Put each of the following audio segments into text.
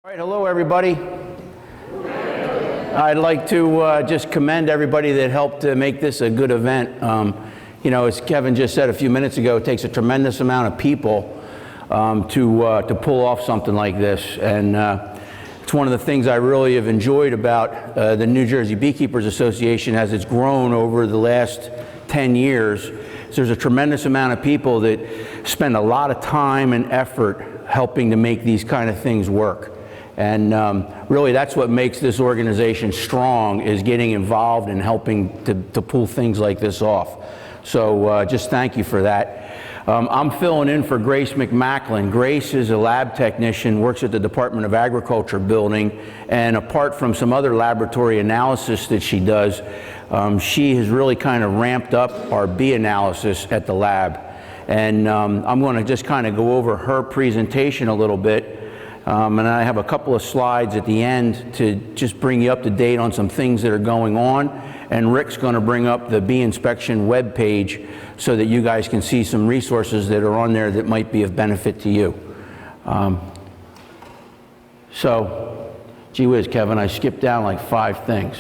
All right, hello everybody. I'd like to just commend everybody that helped to make this a good event. You know, as Kevin just said a few minutes ago, it takes a tremendous amount of people to pull off something like this. And it's one of the things I really have enjoyed about the New Jersey Beekeepers Association as it's grown over the last 10 years. There's a tremendous amount of people that spend a lot of time and effort helping to make these kind of things work. And really that's what makes this organization strong, is getting involved and helping to pull things like this off. So just thank you for that. I'm filling in for Grace McMacklin. Grace is a lab technician, works at the Department of Agriculture building, and apart from some other laboratory analysis that she does, she has really kind of ramped up our bee analysis at the lab. And I'm going to just kind of go over her presentation a little bit. And I have a couple of slides at the end to just bring you up to date on some things that are going on. And Rick's going to bring up the BInspection web page so that you guys can see some resources that are on there that might be of benefit to you. So, gee whiz, Kevin, I skipped down like 5 things.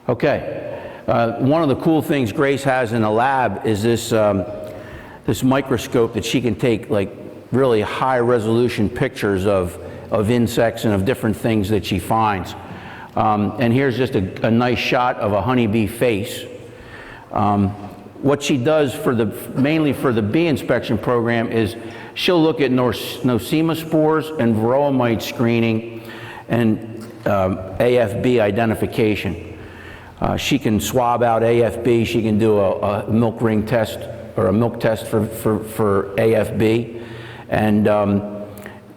Okay, one of the cool things Grace has in the lab is this this microscope that she can take like really high resolution pictures of insects and of different things that she finds. And here's just a nice shot of a honeybee face. What she does mainly for the bee inspection program is she'll look at Nosema spores and varroa mite screening and AFB identification. She can swab out AFB, she can do a milk ring test or a milk test for AFB. And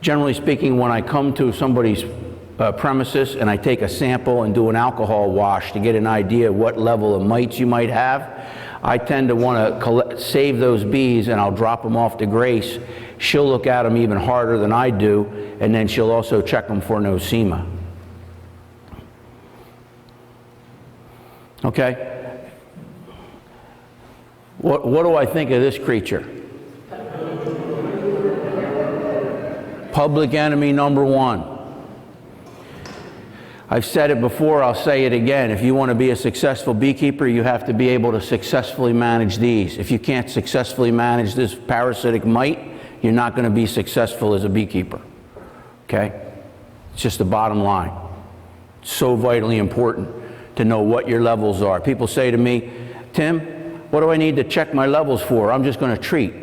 generally speaking, when I come to somebody's premises and I take a sample and do an alcohol wash to get an idea what level of mites you might have, I tend to want to save those bees and I'll drop them off to Grace. She'll look at them even harder than I do, and then she'll also check them for Nosema. Okay? What do I think of this creature? Public enemy number 1. I've said it before, I'll say it again. If you want to be a successful beekeeper, you have to be able to successfully manage these. If you can't successfully manage this parasitic mite, you're not going to be successful as a beekeeper. Okay? It's just the bottom line. It's so vitally important to know what your levels are. People say to me, Tim, what do I need to check my levels for? I'm just going to treat.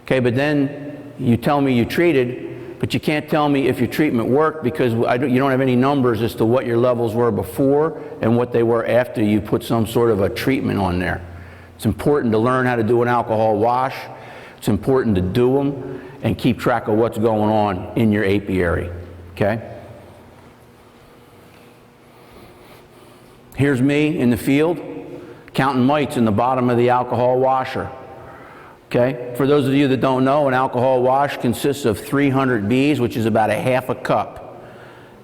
Okay, but then you tell me you treated, but you can't tell me if your treatment worked because you don't have any numbers as to what your levels were before and what they were after you put some sort of a treatment on there. It's important to learn how to do an alcohol wash. It's important to do them and keep track of what's going on in your apiary. Okay? Here's me in the field, counting mites in the bottom of the alcohol washer. Okay? For those of you that don't know, an alcohol wash consists of 300 bees, which is about a half a cup.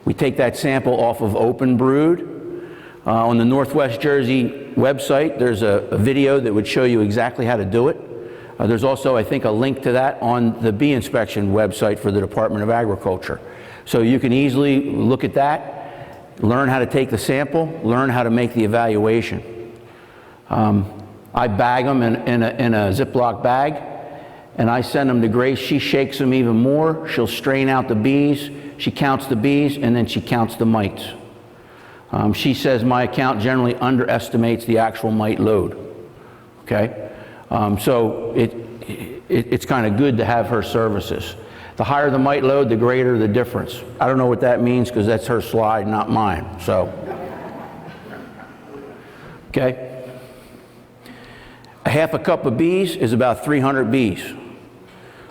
We take that sample off of open brood. On the Northwest Jersey website, there's a video that would show you exactly how to do it. There's also, I think, a link to that on the BInspection website for the Department of Agriculture. So you can easily look at that, learn how to take the sample, learn how to make the evaluation. I bag them in a Ziploc bag, and I send them to Grace. She shakes them even more. She'll strain out the bees. She counts the bees, and then she counts the mites. She says my account generally underestimates the actual mite load. Okay? So it's kind of good to have her services. The higher the mite load, the greater the difference. I don't know what that means because that's her slide, not mine. So, okay? A half a cup of bees is about 300 bees.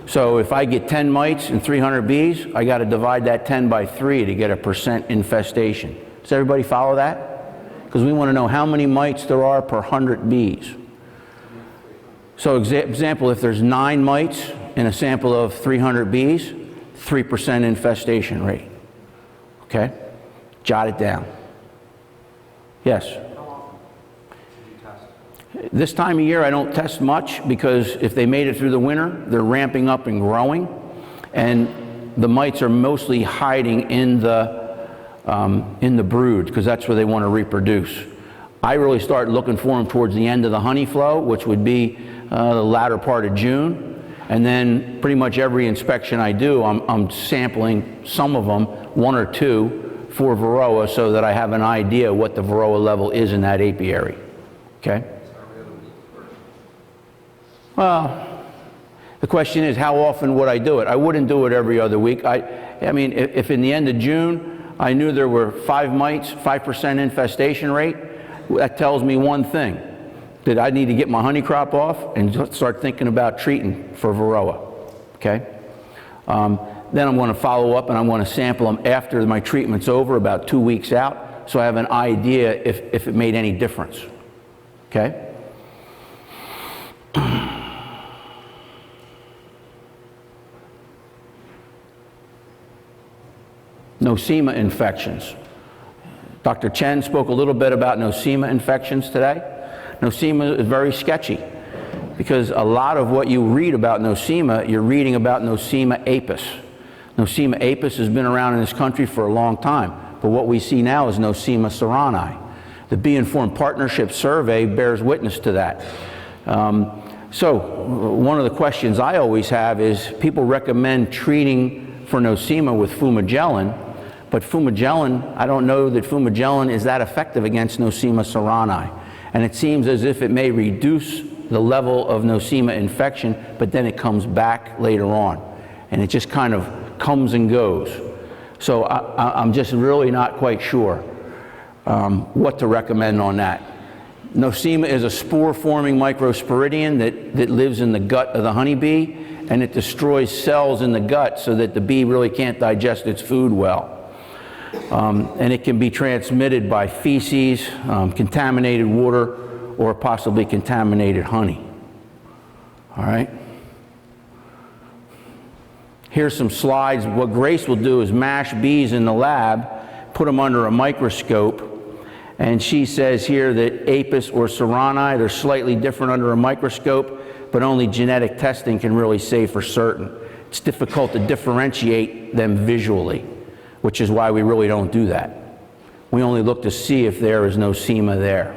So if I get 10 mites and 300 bees, I got to divide that 10 by 3 to get a % infestation. Does everybody follow that? Because we want to know how many mites there are per 100 bees. So example, if there's 9 mites in a sample of 300 bees, 3% infestation rate. Okay? Jot it down. Yes? This time of year I don't test much because if they made it through the winter, they're ramping up and growing. And the mites are mostly hiding in the brood, because that's where they want to reproduce. I really start looking for them towards the end of the honey flow, which would be the latter part of June. And then pretty much every inspection I do, I'm sampling some of them, 1 or 2, for Varroa, so that I have an idea what the Varroa level is in that apiary. Okay? Well, the question is, how often would I do it? I wouldn't do it every other week. I mean, if in the end of June I knew there were 5 mites, 5% infestation rate, that tells me one thing, that I need to get my honey crop off and start thinking about treating for Varroa. Okay? Then I'm going to follow up and I'm going to sample them after my treatment's over, about 2 weeks out, so I have an idea if it made any difference. Okay? Nosema infections. Dr. Chen spoke a little bit about Nosema infections today. Nosema is very sketchy, because a lot of what you read about Nosema, you're reading about Nosema apis. Nosema apis has been around in this country for a long time, but what we see now is Nosema ceranae. The Bee-Informed Partnership Survey bears witness to that. So one of the questions I always have is, people recommend treating for Nosema with fumagellin, but fumagellin, I don't know that fumagellin is that effective against Nosema ceranae. And it seems as if it may reduce the level of Nosema infection, but then it comes back later on. And it just kind of comes and goes. So I'm just really not quite sure what to recommend on that. Nosema is a spore-forming microsporidian that lives in the gut of the honeybee, and it destroys cells in the gut so that the bee really can't digest its food well. And it can be transmitted by feces, contaminated water, or possibly contaminated honey. All right? Here's some slides. What Grace will do is mash bees in the lab, put them under a microscope, and she says here that apis or ceranae, they're slightly different under a microscope, but only genetic testing can really say for certain. It's difficult to differentiate them visually, which is why we really don't do that. We only look to see if there is Nosema there.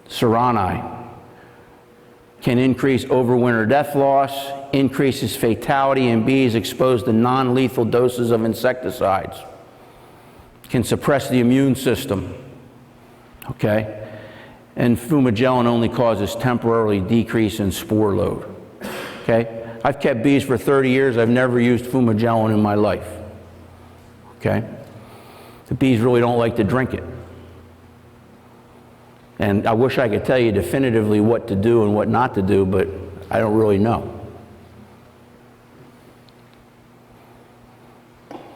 Ceranae can increase overwinter death loss, increases fatality in bees exposed to non-lethal doses of insecticides, can suppress the immune system, okay? And fumagellin only causes temporarily decrease in spore load, okay? I've kept bees for 30 years. I've never used fumagellin in my life, okay? The bees really don't like to drink it. And I wish I could tell you definitively what to do and what not to do, but I don't really know.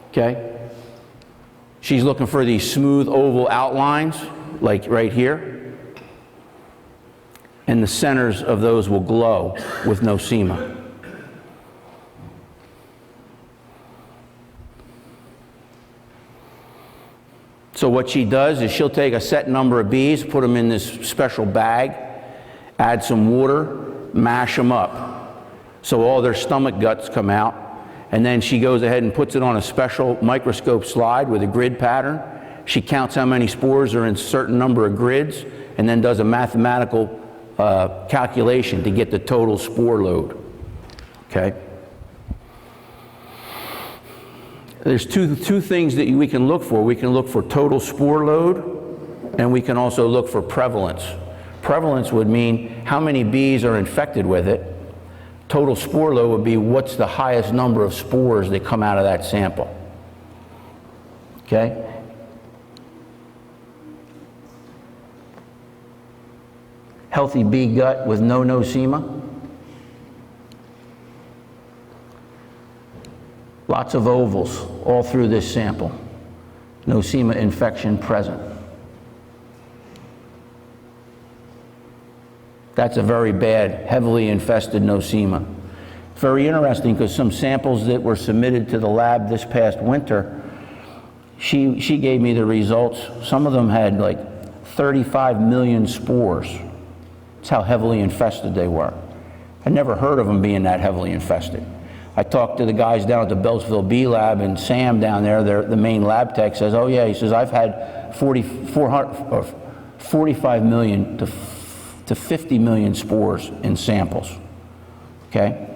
Okay? She's looking for these smooth oval outlines, like right here. And the centers of those will glow with Nosema. So what she does is she'll take a set number of bees, put them in this special bag, add some water, mash them up so all their stomach guts come out, and then she goes ahead and puts it on a special microscope slide with a grid pattern. She counts how many spores are in a certain number of grids, and then does a mathematical calculation to get the total spore load. Okay? There's two things that we can look for. We can look for total spore load, and we can also look for prevalence. Prevalence would mean how many bees are infected with it. Total spore load would be what's the highest number of spores that come out of that sample. Okay? Healthy bee gut with no Nosema. Lots of ovals all through this sample. Nosema infection present. That's a very bad, heavily infested Nosema. Very interesting, because some samples that were submitted to the lab this past winter, she gave me the results. Some of them had like 35 million spores That's how heavily infested they were. I never heard of them being that heavily infested. I talked to the guys down at the Beltsville Bee Lab, and Sam down there, the main lab tech, says, oh yeah, he says, I've had 45 million to 50 million spores in samples, okay?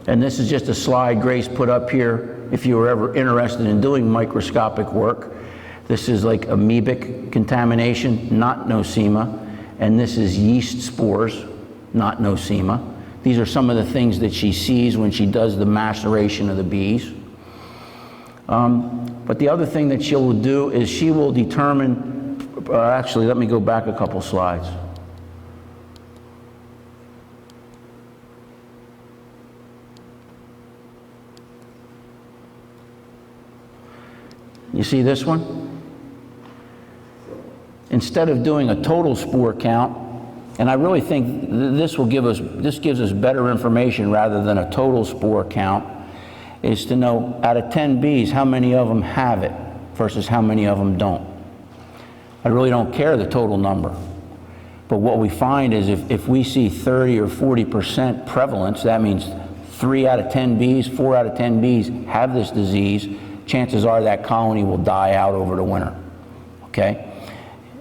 And this is just a slide Grace put up here if you were ever interested in doing microscopic work. This is like amoebic contamination, not Nosema, and this is yeast spores, not Nosema. These are some of the things that she sees when she does the maceration of the bees. But the other thing that she will do is she will determine, actually let me go back a couple slides. You see this one? Instead of doing a total spore count, and I really think this gives us better information rather than a total spore count, is to know out of 10 bees, how many of them have it versus how many of them don't. I really don't care the total number. But what we find is if we see 30 or 40% prevalence, that means 3 out of 10 bees, 4 out of 10 bees have this disease, chances are that colony will die out over the winter, okay?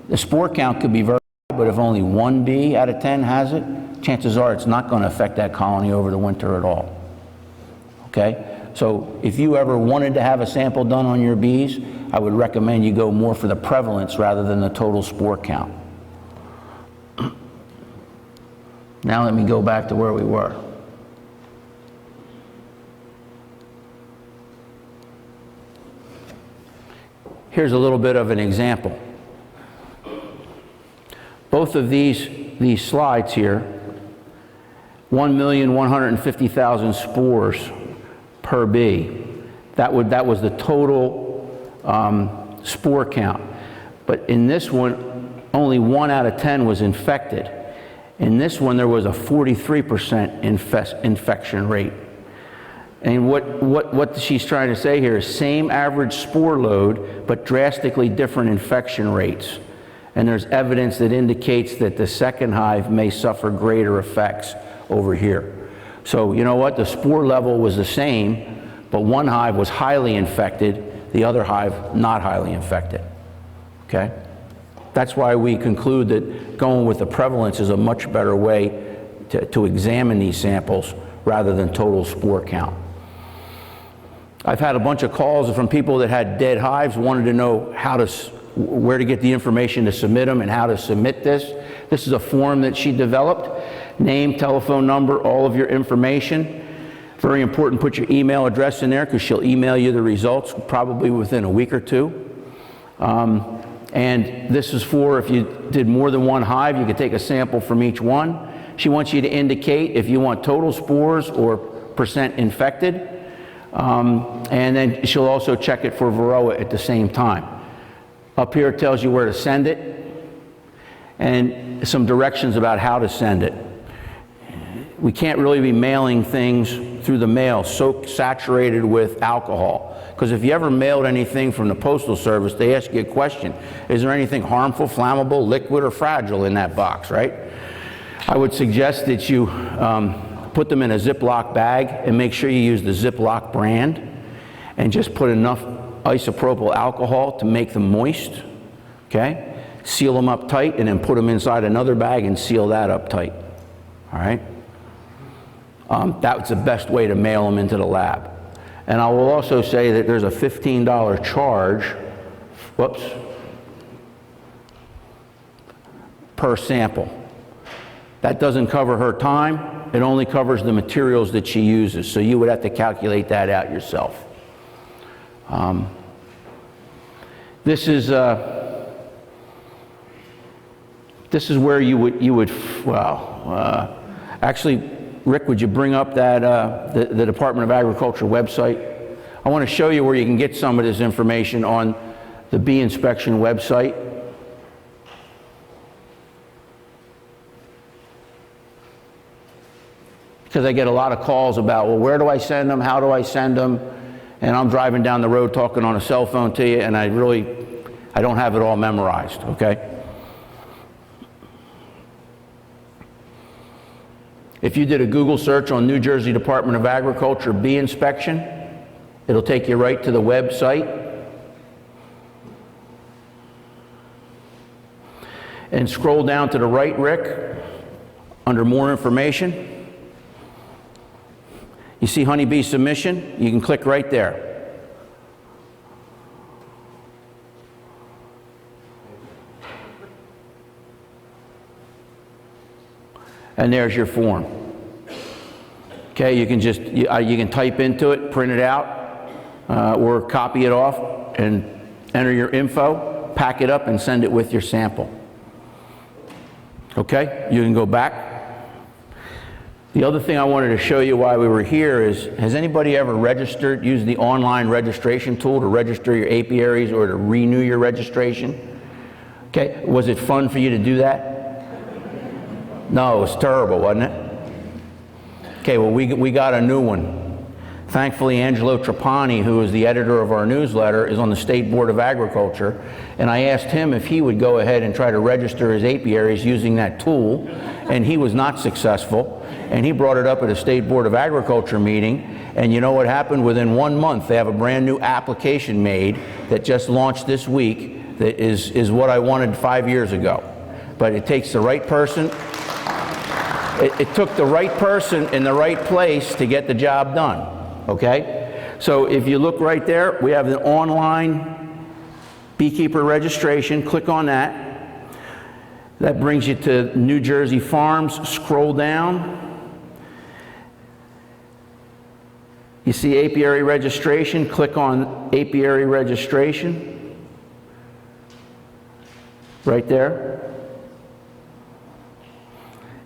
The spore count could be very high, but if only 1 bee out of 10 has it, chances are it's not going to affect that colony over the winter at all, okay? So if you ever wanted to have a sample done on your bees, I would recommend you go more for the prevalence rather than the total spore count. Now let me go back to where we were. Here's a little bit of an example. Both of these slides here, 1,150,000 spores per bee. That was the total spore count. But in this one, only 1 out of 10 was infected. In this one, there was a 43% infection rate. And what she's trying to say here is same average spore load, but drastically different infection rates. And there's evidence that indicates that the second hive may suffer greater effects over here. So you know what? The spore level was the same, but one hive was highly infected, the other hive not highly infected. Okay? That's why we conclude that going with the prevalence is a much better way to examine these samples rather than total spore count. I've had a bunch of calls from people that had dead hives, wanted to know where to get the information to submit them and how to submit this. This is a form that she developed. Name, telephone number, all of your information. Very important, put your email address in there because she'll email you the results probably within a week or two. And this is for if you did more than one hive, you could take a sample from each one. She wants you to indicate if you want total spores or percent infected. And then she'll also check it for varroa at the same time. Up here it tells you where to send it and some directions about how to send it. We can't really be mailing things through the mail so saturated with alcohol. Because if you ever mailed anything from the Postal Service, they ask you a question. Is there anything harmful, flammable, liquid, or fragile in that box, right? I would suggest that you put them in a Ziploc bag and make sure you use the Ziploc brand and just put enough isopropyl alcohol to make them moist, okay? Seal them up tight and then put them inside another bag and seal that up tight, all right? That's the best way to mail them into the lab. And I will also say that there's a $15 charge, per sample. That doesn't cover her time. It only covers the materials that she uses. So you would have to calculate that out yourself. This is where you would actually, Rick, would you bring up that the Department of Agriculture website? I want to show you where you can get some of this information on the BInspection website. Because I get a lot of calls about, well, where do I send them? How do I send them? and I'm driving down the road talking on a cell phone to you, and I don't have it all memorized, okay? If you did a Google search on New Jersey Department of Agriculture BInspection, it'll take you right to the website. And scroll down to the right, Rick, under more information. You see honeybee submission? You can click right there. And there's your form. Okay, you can just, you can type into it, print it out, or copy it off and enter your info, pack it up and send it with your sample. Okay, you can go back. The other thing I wanted to show you while we were here is, has anybody ever registered, used the online registration tool to register your apiaries or to renew your registration? Okay, was it fun for you to do that? No, it was terrible, wasn't it? Okay, well, we got a new one. Thankfully, Angelo Trapani, who is the editor of our newsletter, is on the State Board of Agriculture, and I asked him if he would go ahead and try to register his apiaries using that tool, and he was not successful, and he brought it up at a State Board of Agriculture meeting, and you know what happened? Within 1 month, they have a brand new application made that just launched this week that is what I wanted 5 years ago. But it takes the right person. It took the right person in the right place to get the job done. Okay, so if you look right there, we have the online beekeeper registration. Click on that. That brings you to New Jersey Farms. Scroll down. You see apiary registration. Click on apiary registration. Right there.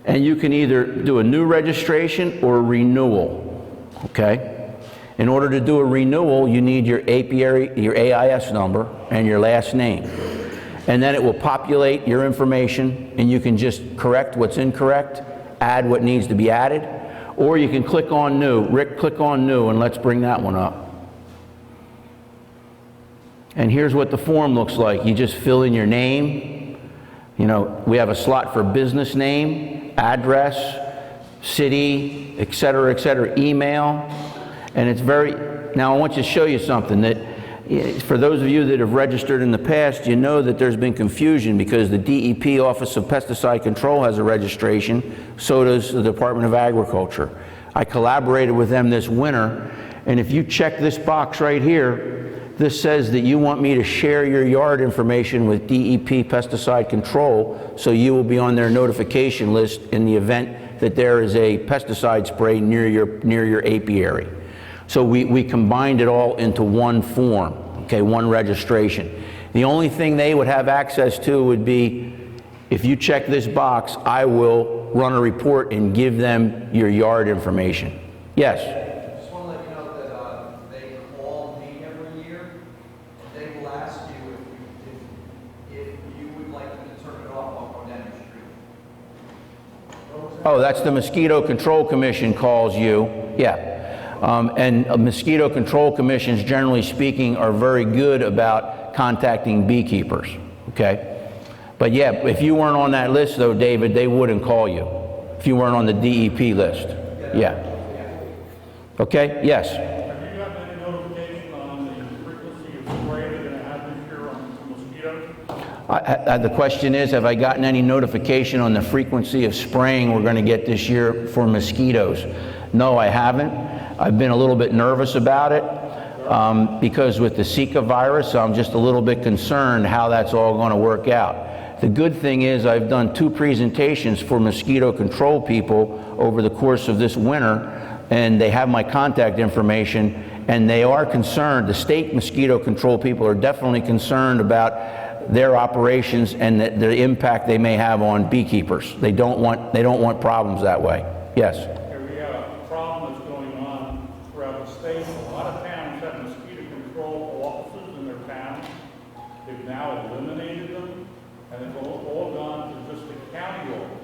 And you can either do a new registration or a renewal. Okay? In order to do a renewal, you need your apiary, your AIS number, and your last name. And then it will populate your information, and you can just correct what's incorrect, add what needs to be added, or you can click on new. Rick, click on new, and let's bring that one up. And here's what the form looks like. You just fill in your name. You know, we have a slot for business name, address, city, et cetera, email. And it's now I want to show you something that, for those of you that have registered in the past, you know that there's been confusion because the DEP, Office of Pesticide Control, has a registration, so does the Department of Agriculture. I collaborated with them this winter, and if you check this box right here, this says that you want me to share your yard information with DEP Pesticide Control, so you will be on their notification list in the event that there is a pesticide spray near your apiary. So we combined it all into one form, okay, one registration. The only thing they would have access to would be, if you check this box, I will run a report and give them your yard information. Yes? I just want to let you know that they call me every year, and they will ask you if you would like them to turn it off on Denver Street. Oh, that's the Mosquito Control Commission calls you, yeah. And mosquito control commissions, generally speaking, are very good about contacting beekeepers, okay? But yeah, if you weren't on that list, though, David, they wouldn't call you if you weren't on the DEP list. Yeah. Okay, yes? Have you gotten any notification on the frequency of spray they're going to have this year on mosquitoes? The question is, have I gotten any notification on the frequency of spraying we're going to get this year for mosquitoes? No, I haven't. I've been a little bit nervous about it because with the Zika virus, I'm just a little bit concerned how that's all going to work out. The good thing is I've done 2 presentations for mosquito control people over the course of this winter, and they have my contact information, and they are concerned. The state mosquito control people are definitely concerned about their operations and the impact they may have on beekeepers. They don't want problems that way. Yes? We have a problem that's going on throughout the state. A lot of towns have mosquito control offices in their towns. They've now eliminated them, and it's all gone to just the county office.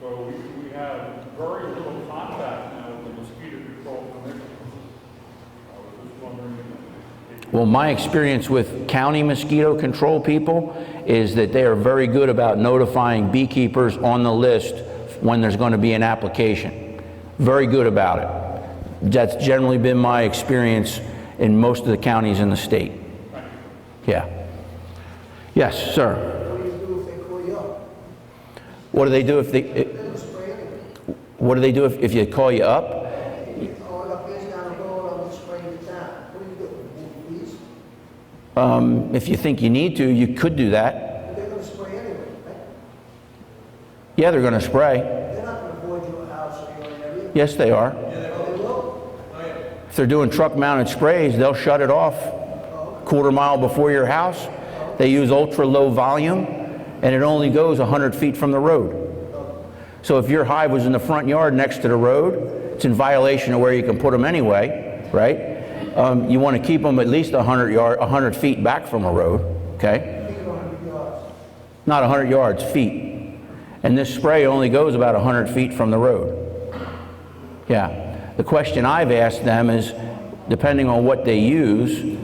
So we have very little contact now with the mosquito control commission. This Well, my experience with County Mosquito Control people is that they are very good about notifying beekeepers on the list when there's going to be an application. Very good about it. That's generally been my experience in most of the counties in the state. Yeah. Yes, sir. What do you do if they call you up? What do they do if they... They don't spray anyway. What do they do if you call you up? Oh, up here's down the road, I'm gonna spray it down. What do you do? Please? If you think you need to, you could do that. They're gonna spray anyway, right? Yeah, they're going to spray. They're not gonna avoid your house or your area. Yes, they are. Oh, they will? If they're doing truck-mounted sprays, they'll shut it off quarter mile before your house. They use ultra-low volume, and it only goes 100 feet from the road. So if your hive was in the front yard next to the road, it's in violation of where you can put them anyway, right? You want to keep them at least 100 feet back from a road, okay? Think of 100 yards. Not 100 yards, feet. And this spray only goes about 100 feet from the road. Yeah. The question I've asked them is, depending on what they use,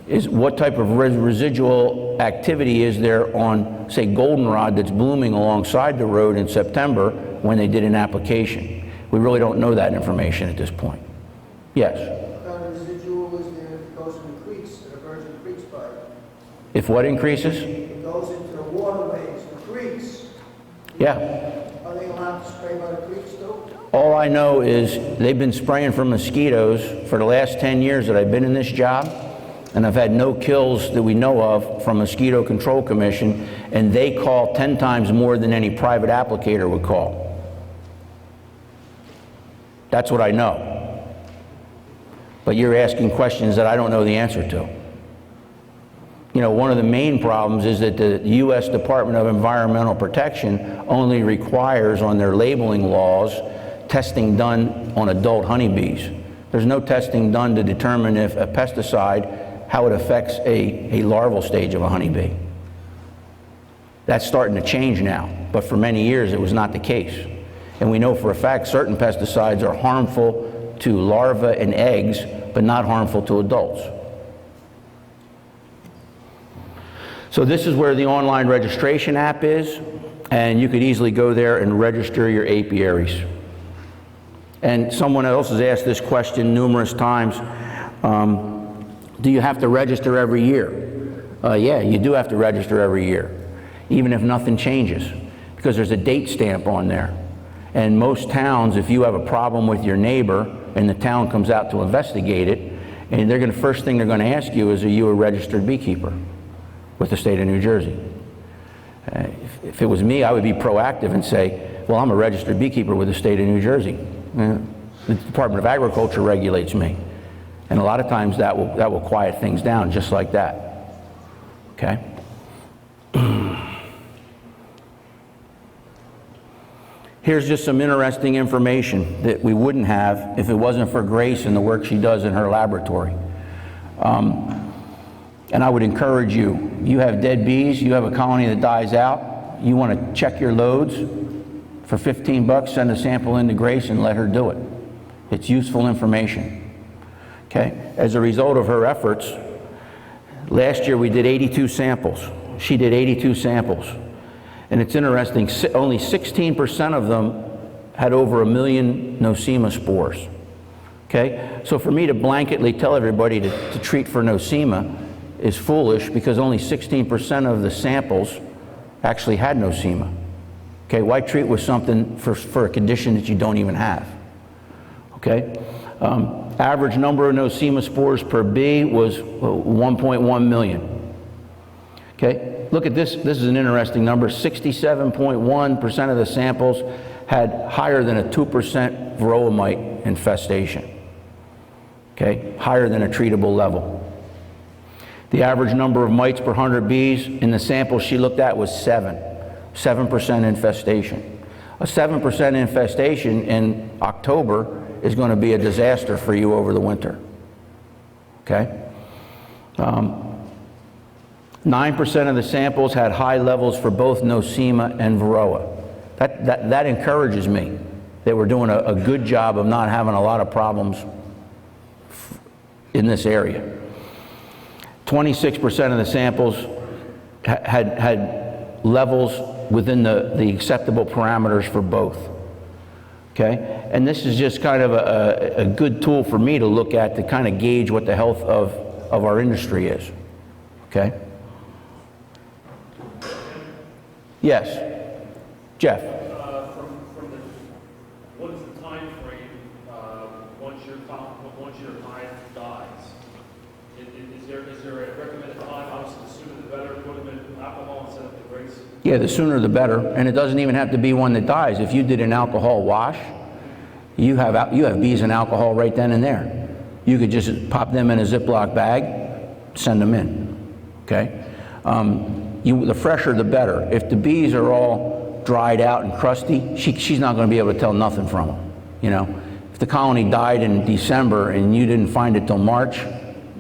is what type of residual activity is there on, say, goldenrod that's blooming alongside the road in September when they did an application. We really don't know that information at this point. Yes? What kind of residual is there if it goes in the creeks, the virgin creeks by? If what increases? It goes into the waterways, the creeks. Yeah. Are they allowed to spray by the creeks too? All I know is they've been spraying for mosquitoes for the last 10 years that I've been in this job, and I've had no kills that we know of from Mosquito Control Commission, and they call 10 times more than any private applicator would call. That's what I know. But you're asking questions that I don't know the answer to. You know, one of the main problems is that the U.S. Department of Environmental Protection only requires on their labeling laws testing done on adult honeybees. There's no testing done to determine if a pesticide, how it affects a larval stage of a honeybee. That's starting to change now, but for many years it was not the case. And we know for a fact certain pesticides are harmful to larvae and eggs, but not harmful to adults. So this is where the online registration app is, and you could easily go there and register your apiaries. And someone else has asked this question numerous times. Do you have to register every year? Yeah, you do have to register every year, even if nothing changes, because there's a date stamp on there. And most towns, if you have a problem with your neighbor and the town comes out to investigate it, and first thing they're going to ask you is, are you a registered beekeeper with the state of New Jersey? If it was me, I would be proactive and say, well, I'm a registered beekeeper with the state of New Jersey. The Department of Agriculture regulates me. And a lot of times that will quiet things down just like that. Okay? Here's just some interesting information that we wouldn't have if it wasn't for Grace and the work she does in her laboratory. And I would encourage you, you have dead bees, you have a colony that dies out, you want to check your loads, for 15 bucks, send a sample in to Grace and let her do it. It's useful information. Okay? As a result of her efforts, last year we did 82 samples. She did 82 samples. And it's interesting, only 16% of them had over 1 million Nosema spores. Okay? So for me to blanketly tell everybody to treat for Nosema is foolish, because only 16% of the samples actually had Nosema. Okay? Why treat with something for a condition that you don't even have? Okay? Average number of Nosema spores per bee was 1.1 million. Okay? Look at this. This is an interesting number. 67.1% of the samples had higher than a 2% varroa mite infestation. Okay? Higher than a treatable level. The average number of mites per 100 bees in the samples she looked at was 7% infestation. A 7% infestation in October is going to be a disaster for you over the winter. Okay? 9% of the samples had high levels for both Nosema and varroa. That encourages me that we're doing a good job of not having a lot of problems in this area. 26% of the samples had levels within the acceptable parameters for both. Okay? And this is just kind of a good tool for me to look at to kind of gauge what the health of our industry is. Okay? Yes. Jeff. What is the time frame once your hive dies? Is there a recommended time? Obviously, the sooner the better. Put them in alcohol and set up the grates. Yeah, the sooner the better, and it doesn't even have to be one that dies. If you did an alcohol wash, you have bees and alcohol right then and there. You could just pop them in a Ziploc bag, send them in. Okay, the fresher the better. If the bees are all dried out and crusty, she's not going to be able to tell nothing from them. You know, if the colony died in December and you didn't find it till March,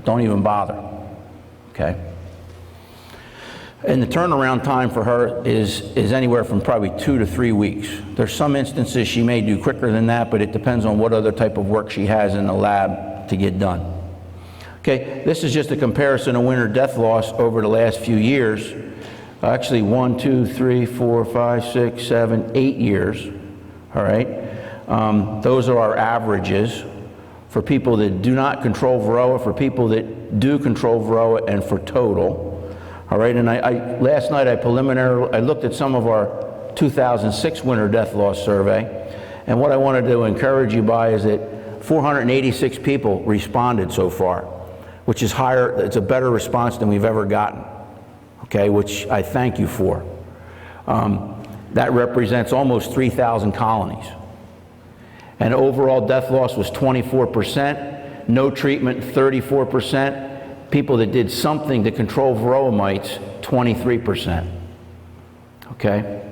don't even bother. Okay. And the turnaround time for her is anywhere from probably 2 to 3 weeks. There's some instances she may do quicker than that, but it depends on what other type of work she has in the lab to get done. Okay, this is just a comparison of winter death loss over the last few years. Actually, 1, 2, 3, 4, 5, 6, 7, 8 years. All right, those are our averages for people that do not control varroa, for people that do control varroa, and for total. All right, and last night I looked at some of our 2006 winter death loss survey, and what I wanted to encourage you by is that 486 people responded so far, which is higher. It's a better response than we've ever gotten. Okay, which I thank you for. That represents almost 3,000 colonies. And overall death loss was 24%, no treatment 34%, people that did something to control varroa mites 23%. Okay?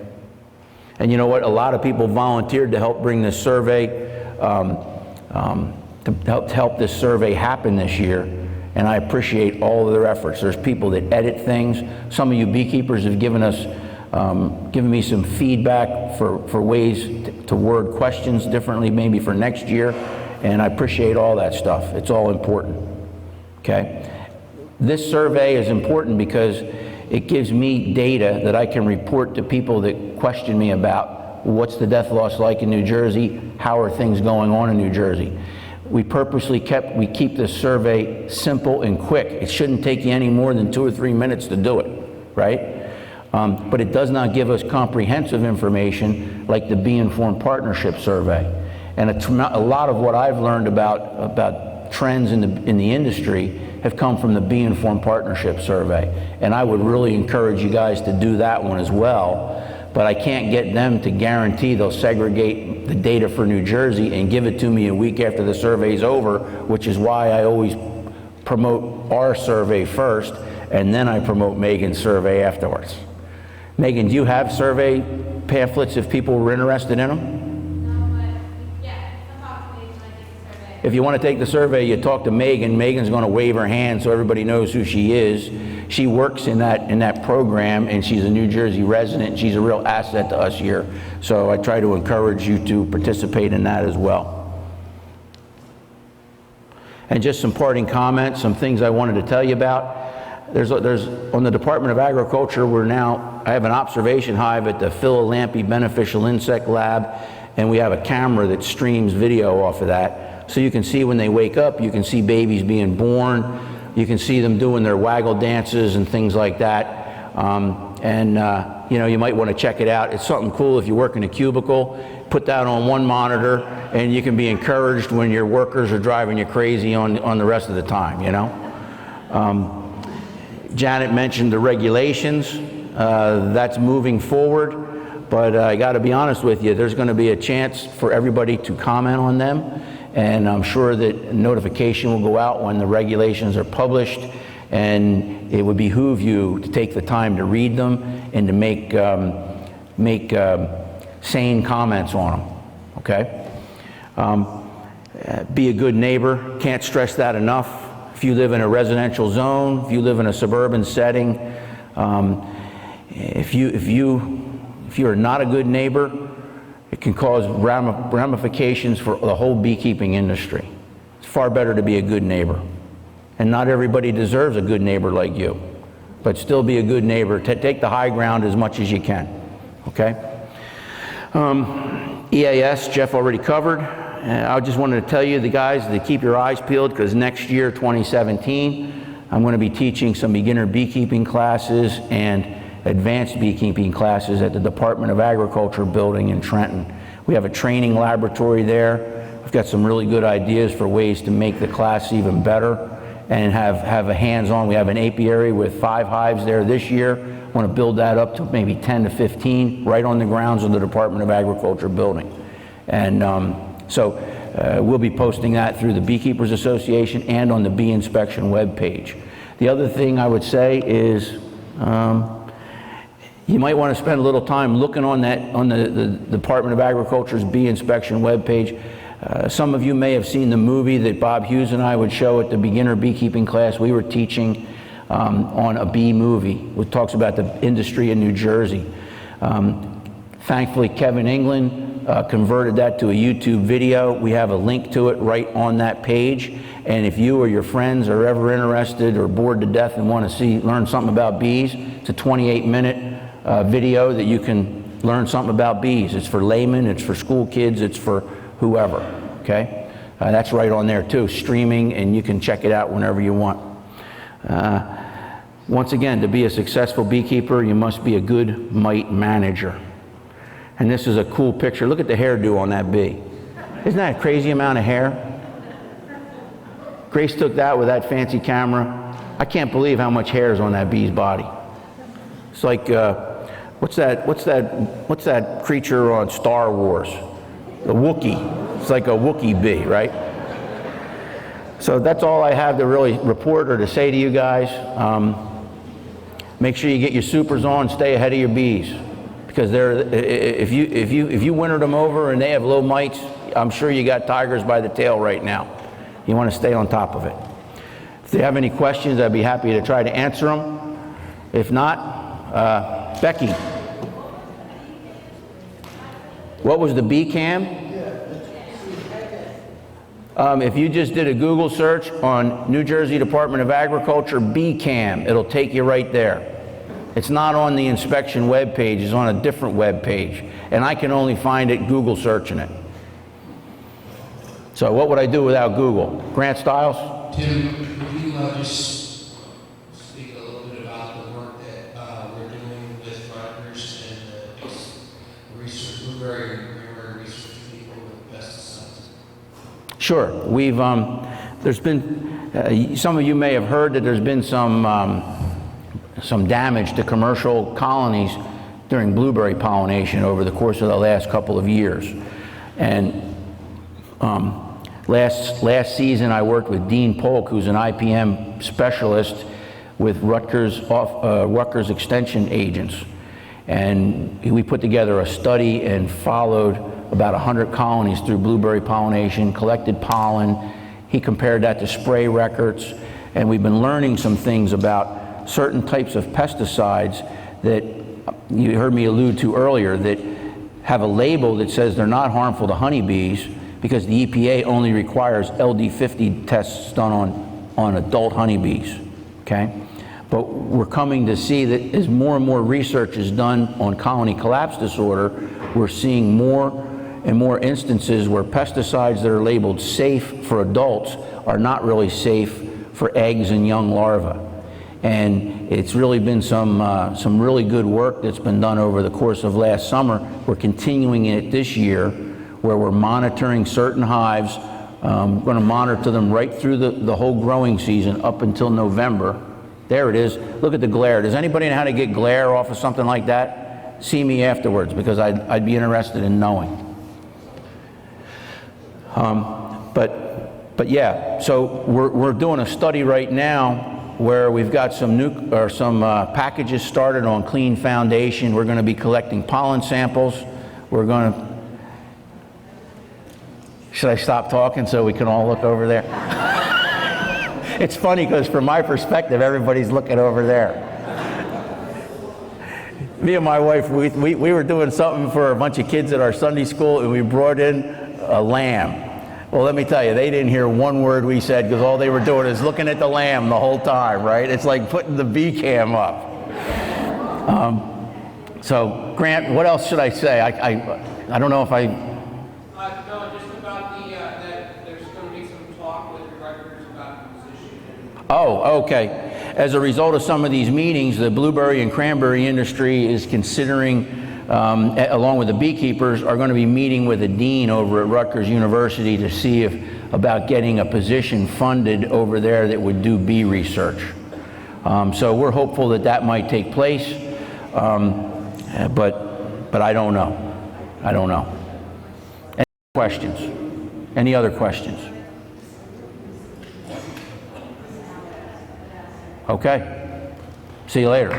And you know what? A lot of people volunteered to help bring this survey, to help this survey happen this year. And I appreciate all of their efforts. There's people that edit things. Some of you beekeepers have given me some feedback for ways to word questions differently, maybe for next year. And I appreciate all that stuff. It's all important. Okay? This survey is important because it gives me data that I can report to people that question me about what's the death loss like in New Jersey, how are things going on in New Jersey. We purposely keep this survey simple and quick. It shouldn't take you any more than 2 or 3 minutes to do it, right? But it does not give us comprehensive information like the Bee Informed Partnership Survey. And a lot of what I've learned about trends in the industry have come from the Bee Informed Partnership Survey. And I would really encourage you guys to do that one as well. But I can't get them to guarantee they'll segregate the data for New Jersey and give it to me a week after the survey's over, which is why I always promote our survey first, and then I promote Megan's survey afterwards. Megan, do you have survey pamphlets if people were interested in them? If you want to take the survey, you talk to Megan. Megan's going to wave her hand so everybody knows who she is. She works in that program, and she's a New Jersey resident. She's a real asset to us here. So I try to encourage you to participate in that as well. And just some parting comments, some things I wanted to tell you about. There's on the Department of Agriculture, I have an observation hive at the Philalampi Beneficial Insect Lab, and we have a camera that streams video off of that. So you can see when they wake up, you can see babies being born, you can see them doing their waggle dances and things like that. You know, you might want to check it out. It's something cool if you work in a cubicle. Put that on one monitor, and you can be encouraged when your workers are driving you crazy on the rest of the time, you know. Janet mentioned the regulations. That's moving forward, but I got to be honest with you, there's going to be a chance for everybody to comment on them. And I'm sure that notification will go out when the regulations are published, and it would behoove you to take the time to read them and to make sane comments on them, okay? Be a good neighbor, can't stress that enough. If you live in a residential zone, if you live in a suburban setting, if you're not a good neighbor, it can cause ramifications for the whole beekeeping industry. It's far better to be a good neighbor, And not everybody deserves a good neighbor like you, but still be a good neighbor. Take the high ground as much as you can, okay? EAS, Jeff already covered. I just wanted to tell you, the guys, to keep your eyes peeled, because next year, 2017, I'm going to be teaching some beginner beekeeping classes and advanced beekeeping classes at the Department of Agriculture building in Trenton. We have a training laboratory there. I've got some really good ideas for ways to make the class even better and have a hands-on. We have an apiary with 5 hives there this year. I want to build that up to maybe 10 to 15 right on the grounds of the Department of Agriculture building. And we'll be posting that through the Beekeepers Association and on the BInspection webpage. The other thing I would say is you might want to spend a little time looking on the Department of Agriculture's BInspection webpage. Some of you may have seen the movie that Bob Hughes and I would show at the beginner beekeeping class we were teaching on a bee movie, which talks about the industry in New Jersey. Thankfully, Kevin England converted that to a YouTube video. We have a link to it right on that page. And if you or your friends are ever interested or bored to death and want to learn something about bees, it's a 28-minute video that you can learn something about bees. It's for laymen, it's for school kids, it's for whoever, okay? That's right on there too, streaming, and you can check it out whenever you want. Once again, to be a successful beekeeper, you must be a good mite manager. And this is a cool picture. Look at the hairdo on that bee. Isn't that a crazy amount of hair? Grace took that with that fancy camera. I can't believe how much hair is on that bee's body. It's like, what's that creature on Star Wars? The Wookiee. It's like a Wookiee bee, right? So that's all I have to really report or to say to you guys. Make sure you get your supers on, stay ahead of your bees, because if you wintered them over and they have low mites, I'm sure you got tigers by the tail right now. You want to stay on top of it. If you have any questions, I'd be happy to try to answer them. If not, Becky. What was the bee cam? If you just did a Google search on New Jersey Department of Agriculture bee cam, it'll take you right there. It's not on the inspection web page, it's on a different web page. And I can only find it Google searching it. So what would I do without Google? Grant Stiles? Tim, would you just speak a little bit about the work that we're doing with Rutgers and the research, blueberry research people with pesticides? Sure. We've, there's been, some of you may have heard that there's been some damage to commercial colonies during blueberry pollination over the course of the last couple of years. And last season I worked with Dean Polk, who's an IPM specialist with Rutgers Extension agents. And we put together a study and followed about 100 colonies through blueberry pollination, collected pollen. He compared that to spray records, and we've been learning some things about certain types of pesticides that you heard me allude to earlier that have a label that says they're not harmful to honeybees because the EPA only requires LD50 tests done on adult honeybees, okay? But we're coming to see that as more and more research is done on colony collapse disorder, we're seeing more and more instances where pesticides that are labeled safe for adults are not really safe for eggs and young larvae. And it's really been some really good work that's been done over the course of last summer. We're continuing it this year where we're monitoring certain hives. We're going to monitor them right through the whole growing season up until November. There it is. Look at the glare. Does anybody know how to get glare off of something like that? See me afterwards because I'd be interested in knowing. But yeah, so we're doing a study right now where we've got some packages started on Clean Foundation. We're going to be collecting pollen samples. We're going to. Should I stop talking so we can all look over there? It's funny because from my perspective, everybody's looking over there. Me and my wife, we were doing something for a bunch of kids at our Sunday school, and we brought in a lamb. Well, let me tell you, they didn't hear one word we said because all they were doing is looking at the lamb the whole time, right? It's like putting the bee cam up. So, Grant, what else should I say? I don't know if I... No, just about the, that there's going to be some talk with Rutgers about the position. Oh, okay. As a result of some of these meetings, the blueberry and cranberry industry is considering, along with the beekeepers, are going to be meeting with a dean over at Rutgers University to see about getting a position funded over there that would do bee research. So we're hopeful that that might take place, but I don't know. I don't know. Any questions? Any other questions? Okay. See you later.